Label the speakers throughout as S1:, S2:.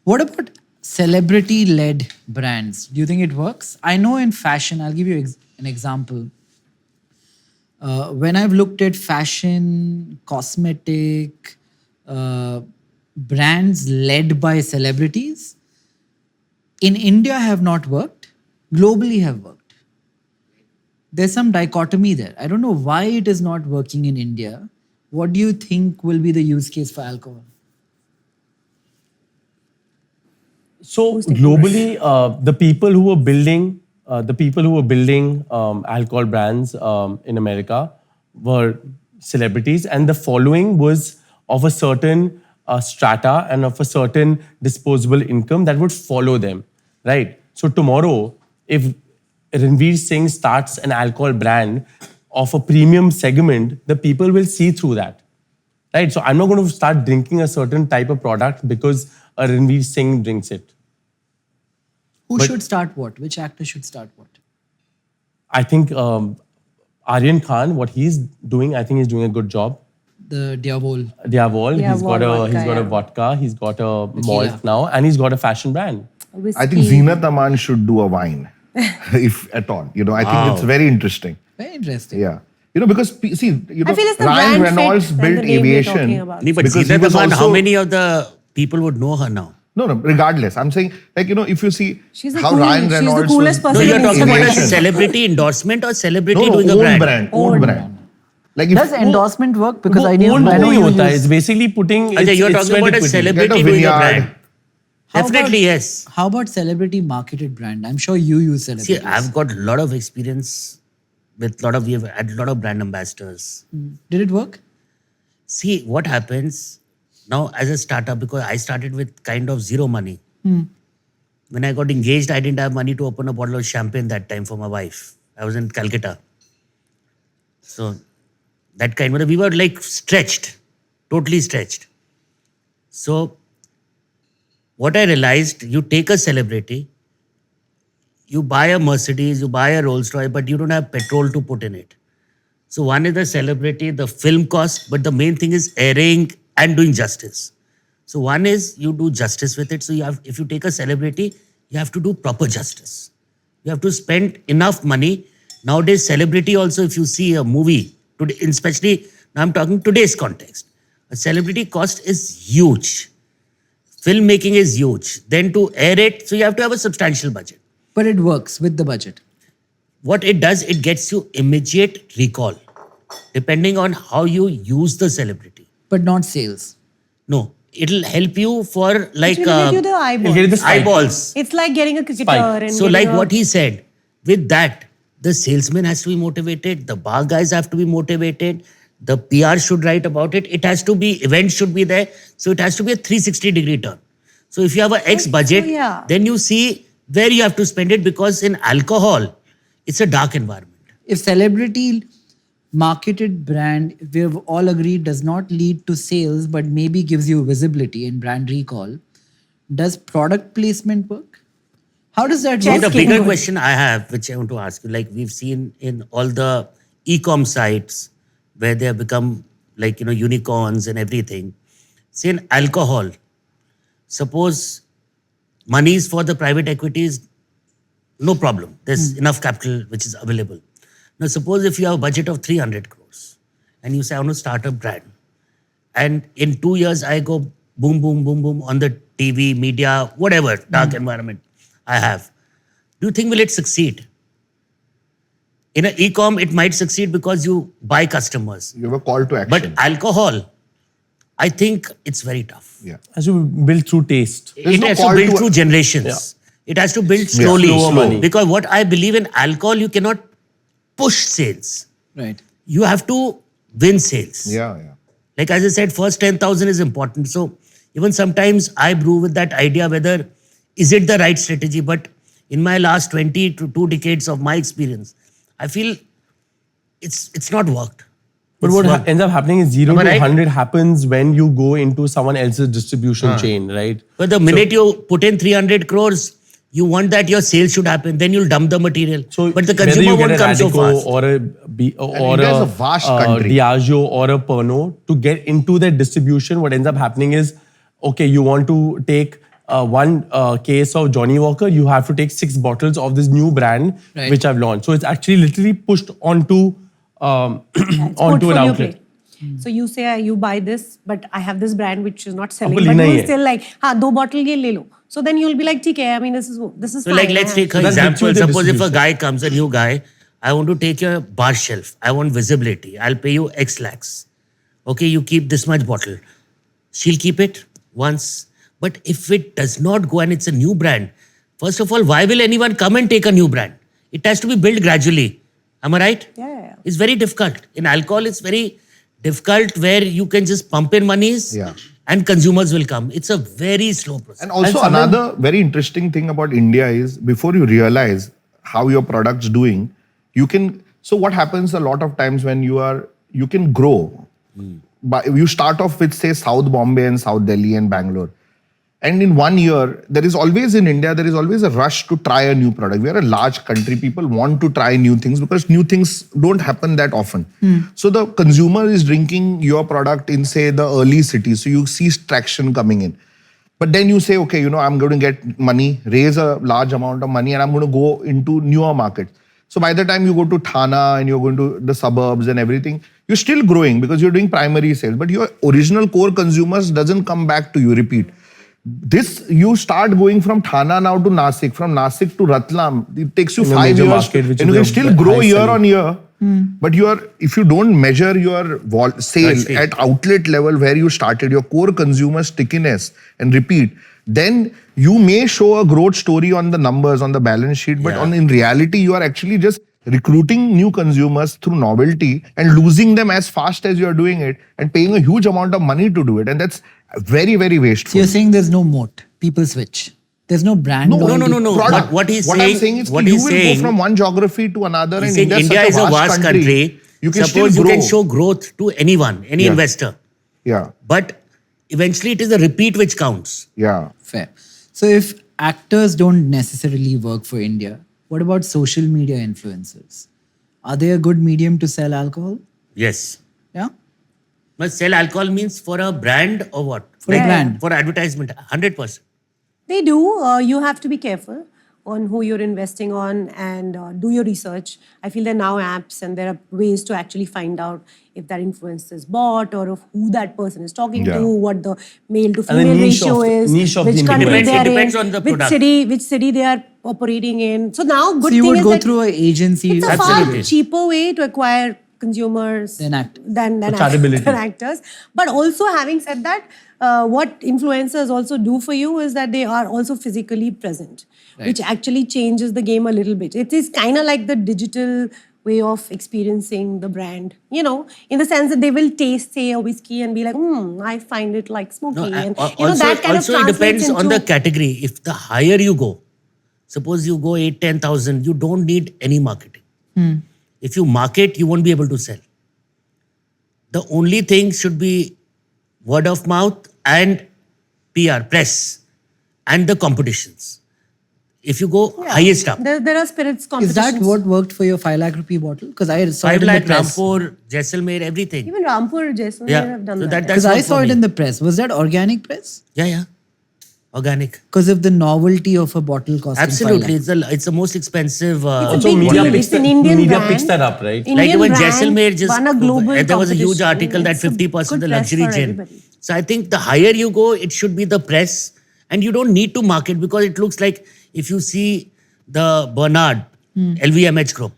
S1: What about celebrity-led brands? Do you think it works? I know in fashion, I'll give you an example. When I've looked at fashion, cosmetic, brands led by celebrities, in India have not worked, globally have worked. There's some dichotomy there. I don't know why it is not working in India. What do you think will be the use case for alcohol?
S2: So globally, the people who were building alcohol brands in America were celebrities, and the following was of a certain strata and of a certain disposable income that would follow them, right? So tomorrow, if Ranveer Singh starts an alcohol brand of a premium segment, the people will see through that, right? So I'm not going to start drinking a certain type of product because a Ranveer Singh drinks it.
S1: Who should start what? Which actor should start what?
S2: I think Aryan Khan, what he's doing, I think he's doing a good job.
S1: The Diavol.
S2: He's got a vodka, he's got a malt now, and he's got a fashion brand.
S3: I think Zeenat Aman should do a wine, if at all. I think it's very interesting.
S1: Very interesting.
S3: Yeah. Because see,
S4: I feel it's the
S3: Ryan
S4: brand
S3: Reynolds
S4: fit
S3: built
S4: and the name we're talking
S3: aviation.
S4: about.
S5: But
S3: Because he
S5: Zerodha
S3: was
S5: man, how
S3: also-
S5: many of the people would know her now?
S3: No, regardless. I'm saying, if you see
S4: She's the
S3: how
S4: coolest-
S3: Ryan
S4: she's the
S3: Reynolds
S4: coolest
S3: was
S4: person
S5: No,
S4: in
S5: you're talking about a
S3: aviation.
S5: celebrity endorsement or celebrity
S3: No,
S5: doing a
S3: own
S5: brand?
S3: own brand. Like if
S1: Does endorsement work? Because I know
S2: Own नहीं
S1: you
S2: होता है.
S1: use-
S2: It's basically putting.
S5: Ajay, you're
S2: it's
S5: talking
S2: sweat
S5: about a
S2: equity.
S5: celebrity
S3: Get a
S5: doing a
S3: vineyard.
S5: brand.
S1: How
S5: Definitely,
S1: about-
S5: yes.
S1: How about celebrity marketed brand? I'm sure you use
S5: See,
S1: celebrities.
S5: I've got a lot of experience with we have had a lot of brand ambassadors.
S1: Did it work?
S5: See, what happens now as a startup, because I started with kind of zero money. When I got engaged, I didn't have money to open a bottle of champagne that time for my wife. I was in Calcutta. So that kind of, we were like stretched, totally stretched. So what I realized, you take a celebrity, you buy a Mercedes, you buy a Rolls Royce, but you don't have petrol to put in it. So one is the celebrity, the film cost, but the main thing is airing and doing justice. So one is you do justice with it. So if you take a celebrity, you have to do proper justice. You have to spend enough money. Nowadays, celebrity also, if you see a movie, today, especially now I'm talking today's context, a celebrity cost is huge. Filmmaking is huge. Then to air it, so you have to have a substantial budget.
S1: But it works with the budget.
S5: What it does, it gets you immediate recall, depending on how you use the celebrity.
S1: But not sales.
S5: No, it'll help you for like
S4: It will get you the
S2: You'll get the
S4: eyeballs.
S2: spike.
S5: eyeballs.
S4: It's like getting a cricketer.
S2: Spike.
S4: And
S5: So
S4: getting
S5: like
S4: a-
S5: what he said, with that, the salesman has to be motivated, the bar guys have to be motivated, the PR should write about it, it has to be, events should be there, so it has to be a 360-degree turn. So if you have an X budget,
S4: yeah.
S5: then you see where you have to spend it, because in alcohol, it's a dark environment.
S1: If celebrity marketed brand, we've all agreed, does not lead to sales, but maybe gives you visibility and brand recall, does product placement work? How does that
S5: So
S1: work?
S5: the
S4: King
S5: bigger
S4: would.
S5: question I have, which I want to ask you, like we've seen in all the e-com sites where they have become like, unicorns and everything. See, in alcohol, suppose money is for the private equities, no problem. There's enough capital which is available. Now, suppose if you have a budget of 300 crores and you say, I want to start a brand. And in 2 years, I go boom, boom, boom, boom on the TV, media, whatever, dark environment I have. Do you think will it succeed? In an e-com, it might succeed because you buy customers.
S3: You have a call to
S5: But
S3: action.
S5: alcohol, I think it's very tough.
S3: Yeah.
S2: Has to be built through taste.
S3: There's
S5: It
S3: no
S5: has to
S3: call
S5: build
S3: to-
S5: through generations. It has to build slowly.
S2: slower money.
S5: Because what I believe in alcohol, you cannot push sales.
S1: Right.
S5: You have to win sales.
S3: Yeah.
S5: Like as I said, first 10,000 is important. So even sometimes I brew with that idea whether is it the right strategy. But in my last 20 to 2 decades of my experience, I feel it's not worked.
S2: But
S5: It's
S2: what
S5: not-
S2: ends up happening is 0
S5: Am I
S2: to
S5: right?
S2: 100 happens when you go into someone else's distribution chain, right?
S5: But the minute you put in 300 crores, you want that your sales should happen. Then you'll dump the material.
S2: So
S5: but the
S2: whether
S5: consumer
S2: you get
S5: won't
S2: a
S5: come so
S2: Radico
S5: fast.
S2: or or
S3: India is a vast country.
S2: Diageo or a Pernod, to get into that distribution, what ends up happening is, okay, you want to take one case of Johnny Walker, you have to take 6 bottles of this new brand
S1: Right.
S2: which I've launched. So it's actually literally pushed onto onto an
S4: portfolio
S2: outlet.
S4: play. So you say you buy this, but I have this brand which is not selling,
S2: आपको
S4: but
S2: लेना ही
S4: you
S2: है.
S4: still like, हाँ 2 bottle ये ले लो. So then you'll be like, ठीक है, I mean this is
S5: So
S4: fine.
S5: like let's take an
S2: that's
S5: example.
S2: literally the
S5: Suppose if a
S2: distribution.
S5: guy comes, a new guy, I want to take your bar shelf. I want visibility. I'll pay you X lakhs. Okay, you keep this much bottle. She'll keep it once. But if it does not go and it's a new brand, first of all, why will anyone come and take a new brand? It has to be built gradually. Am I right?
S4: Yeah.
S5: It's very difficult. In alcohol, it's very difficult where you can just pump in monies
S3: Yeah.
S5: and consumers will come. It's a very slow process.
S3: And also another very interesting thing about India is before you realize how your product's doing, you can. So what happens a lot of times when you can grow. But you start off with say South Bombay and South Delhi and Bangalore. And in 1 year, there is always in India, there is always a rush to try a new product. We are a large country. People want to try new things because new things don't happen that often. So the consumer is drinking your product in, say, the early cities. So you see traction coming in. But then you say, okay, I'm going to get money, raise a large amount of money, and I'm going to go into newer markets. So by the time you go to Thana and you're going to the suburbs and everything, you're still growing because you're doing primary sales. But your original core consumers doesn't come back to you, repeat. This, you start going from Thana now to Nasik, from Nasik to Ratlam. It takes you
S2: In a
S3: 5
S2: major
S3: years
S2: market, which
S3: and you
S2: is
S3: can
S2: a
S3: still grow
S2: high
S3: year
S2: selling.
S3: on year. But if you don't measure your sale
S5: That's it.
S3: at outlet level where you started, your core consumer stickiness and repeat, then you may show a growth story on the numbers, on the balance sheet, but
S5: Yeah.
S3: in reality, you are actually just recruiting new consumers through novelty and losing them as fast as you are doing it and paying a huge amount of money to do it. And that's very, very
S1: So
S3: wasteful.
S1: you're saying there's no moat. People switch. There's no brand.
S3: No,
S1: loyalty.
S5: no.
S3: Product.
S5: What he's
S3: I'm
S5: saying-
S3: saying is
S5: what
S3: you
S5: he's
S3: will
S5: saying-
S3: go from one geography to another, and
S5: He's saying
S3: India
S5: is a vast country.
S3: You can
S5: Suppose
S3: still
S5: you
S3: grow.
S5: can show growth to anyone, any
S3: Yeah.
S5: investor.
S3: Yeah,
S5: But eventually it is the repeat which counts.
S3: yeah.
S1: Fair. So if actors don't necessarily work for India, what about social media influencers? Are they a good medium to sell alcohol?
S5: Yes.
S1: Yeah.
S5: But sell alcohol means for a brand or what?
S1: For a brand.
S5: For advertisement, 100%.
S4: They do. You have to be careful on who you're investing on and do your research. I feel there are now apps and there are ways to actually find out if that influencer is bought or of who that person is talking
S3: Yeah.
S4: to, what the male to
S2: And the
S4: female
S2: niche
S4: ratio
S2: of-
S4: is,
S2: niche of the
S4: which country
S2: influencer.
S4: they are
S5: It depends
S4: in,
S5: on the
S4: which
S5: product.
S4: city they are operating in. So now good
S1: So you
S4: thing
S1: would
S4: is
S1: go
S4: that
S1: through an agency.
S4: it's a
S5: Absolutely.
S4: far cheaper way to acquire consumers
S1: Than actors.
S4: than
S2: credibility.
S4: than actors. But also, having said that, what influencers also do for you is that they are also physically present, which actually changes the game a little bit. It is kind of like the digital way of experiencing the brand, in the sense that they will taste, say, a whiskey and be like, I find it like smoky.
S5: No,
S4: and
S5: also,
S4: that kind of
S5: it
S4: translates
S5: depends on
S4: into-
S5: the category. If the higher you go, suppose you go 8,000-10,000, you don't need any marketing. If you market, you won't be able to sell. The only thing should be word of mouth and PR, press, and the competitions. If you go highest up,
S4: There are spirits
S1: Is
S4: competitions.
S1: that what worked for your 5 lakh rupee bottle? Because I saw
S5: 5
S1: it in the
S5: lakh,
S1: press.
S5: Rampur, Jaisalmer, everything.
S4: Even Rampur, Jaisalmer have done
S5: So
S4: that.
S1: Because
S5: that's
S1: I
S5: not
S1: saw
S5: for
S1: it
S5: me.
S1: in the press. Was that organic press?
S5: Yeah. Organic.
S1: Because of the novelty of a bottle costing 5
S5: Absolutely.
S1: lakh.
S5: It's the most expensive.
S4: It's a
S2: So
S4: big
S2: media
S4: deal.
S2: picks
S4: It's an
S2: that-
S4: Indian
S2: media
S4: brand.
S2: picks that up, right?
S4: Indian
S5: Like when
S4: brand
S5: Jaisalmer just
S4: won a global
S5: there was a huge
S4: competition.
S5: article that
S4: It's a
S5: 50%
S4: good
S5: the
S4: press
S5: luxury
S4: for
S5: gin.
S4: everybody.
S5: So I think the higher you go, it should be the press, and you don't need to market because it looks like if you see the Bernard LVMH group,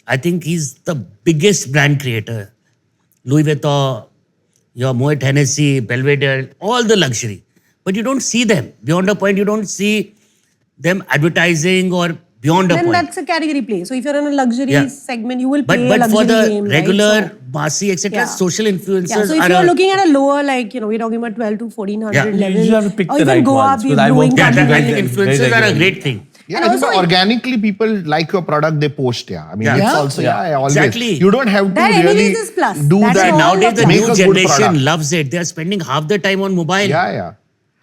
S5: I think he's the biggest brand creator. Louis Vuitton, your Moet Hennessy, Belvedere, all the luxury. But you don't see them. Beyond a point, you don't see them advertising or beyond a
S4: Then
S5: point.
S4: that's a category play. So if you're in a luxury
S5: Yeah.
S4: segment, you will
S5: But
S4: play a
S5: but
S4: luxury
S5: for the
S4: game,
S5: regular,
S4: right?
S5: massy, etc.,
S4: Yeah.
S5: social influencers
S4: So if
S5: are
S4: you're
S5: a-
S4: looking at a lower, like, we're talking about 12 to 1400
S5: Yeah.
S4: level.
S2: You have to pick
S4: or
S2: the
S4: even
S2: right
S4: go
S2: ones,
S4: up,
S2: because I
S4: Brewing
S2: work
S5: Yeah,
S2: with
S5: that,
S2: you
S5: I
S2: guys
S5: think
S2: very
S5: influencers are a
S2: regularly.
S5: great thing.
S3: Yeah,
S4: And
S3: I think
S4: also-
S3: organically people like your product, they post. Yeah, I mean,
S5: Yeah.
S3: it's
S1: Yeah?
S3: also
S2: Yeah.
S3: always.
S5: Exactly.
S3: You don't have to
S4: That
S3: really
S4: anyways is plus.
S3: do
S4: That's
S3: that.
S4: all
S5: Nowadays, the
S3: Make
S5: new
S3: a good
S5: generation
S3: product.
S5: loves it. They are spending half the time on mobile.
S3: Yeah.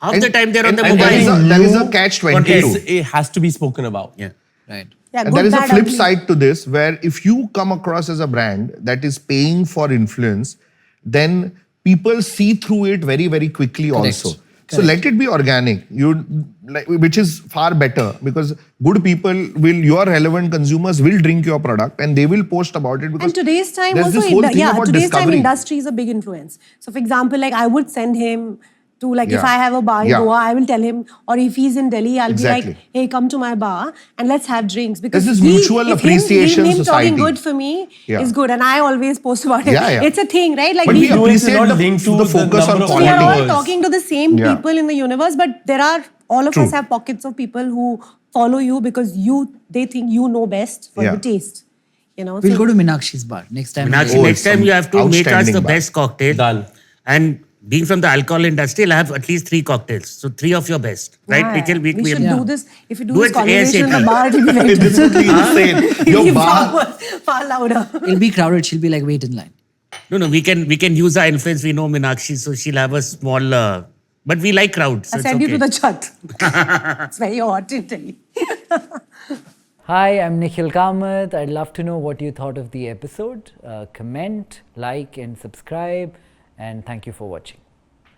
S5: Half
S3: And-
S5: the time they're on the
S3: and
S5: mobile.
S3: there is a catch-22.
S2: It has to be spoken about.
S5: Yeah.
S1: Right.
S4: Yeah,
S3: And
S4: good,
S3: there is a
S4: bad,
S3: flip
S4: ugly.
S3: side to this where if you come across as a brand that is paying for influence, then people see through it very, very quickly also. So let it be organic. Which is far better, because good people your relevant consumers will drink your product and they will post about it, because
S4: And today's time
S3: there's
S4: also,
S3: this whole thing about
S4: today's time
S3: discovery.
S4: industry is a big influence. So for example, like I would send him to, like, if
S3: Yeah.
S4: I have a bar in
S3: Yeah.
S4: Goa, I will tell him, or if he's in Delhi, I'll
S3: Exactly.
S4: be like, hey, come to my bar and let's have drinks. Because
S3: There's this mutual
S4: if
S3: appreciation
S4: him
S3: society.
S4: talking good for me
S3: Yeah.
S4: is good, and I always post about it.
S3: Yeah, yeah.
S4: It's a thing, right? Like
S3: But we
S2: know it's
S3: appreciate
S2: not linked to
S3: the focus
S2: the
S3: on
S2: number of
S4: we are all
S3: quality.
S2: followers.
S4: talking to the same
S3: Yeah.
S4: people in the universe, but all of
S3: True.
S4: us have pockets of people who follow you because they think you know best for
S3: Yeah.
S4: the taste. You know,
S1: We'll
S4: so
S1: go to Meenakshi's bar next time.
S5: Meenakshi,
S3: Oh,
S5: next
S3: it's
S5: time
S3: some
S5: you have to make us
S3: outstanding
S5: the
S3: bar.
S5: best cocktail.
S2: Done.
S5: And being from the alcohol industry, I'll have at least 3 cocktails. So 3 of your best. Right,
S4: yeah,
S5: Nikhil?
S4: we should
S1: Yeah.
S4: do this. If you do
S5: Do
S4: this
S5: it
S4: conversation in the
S5: ASAP.
S4: bar, it'll be very
S3: This would be insane.
S4: It'll
S3: Your
S4: be
S3: bar.
S4: far louder.
S1: It'll be crowded. She'll be like, wait in line.
S5: No, we can use our influence. We know Meenakshi, so she'll have a small. But we like crowds. So
S4: I
S5: it's
S4: send
S5: okay.
S4: you to the chat. It's very hot in Delhi.
S6: Hi, I'm Nikhil Kamath. I'd love to know what you thought of the episode. Comment, like, and subscribe. And thank you for watching.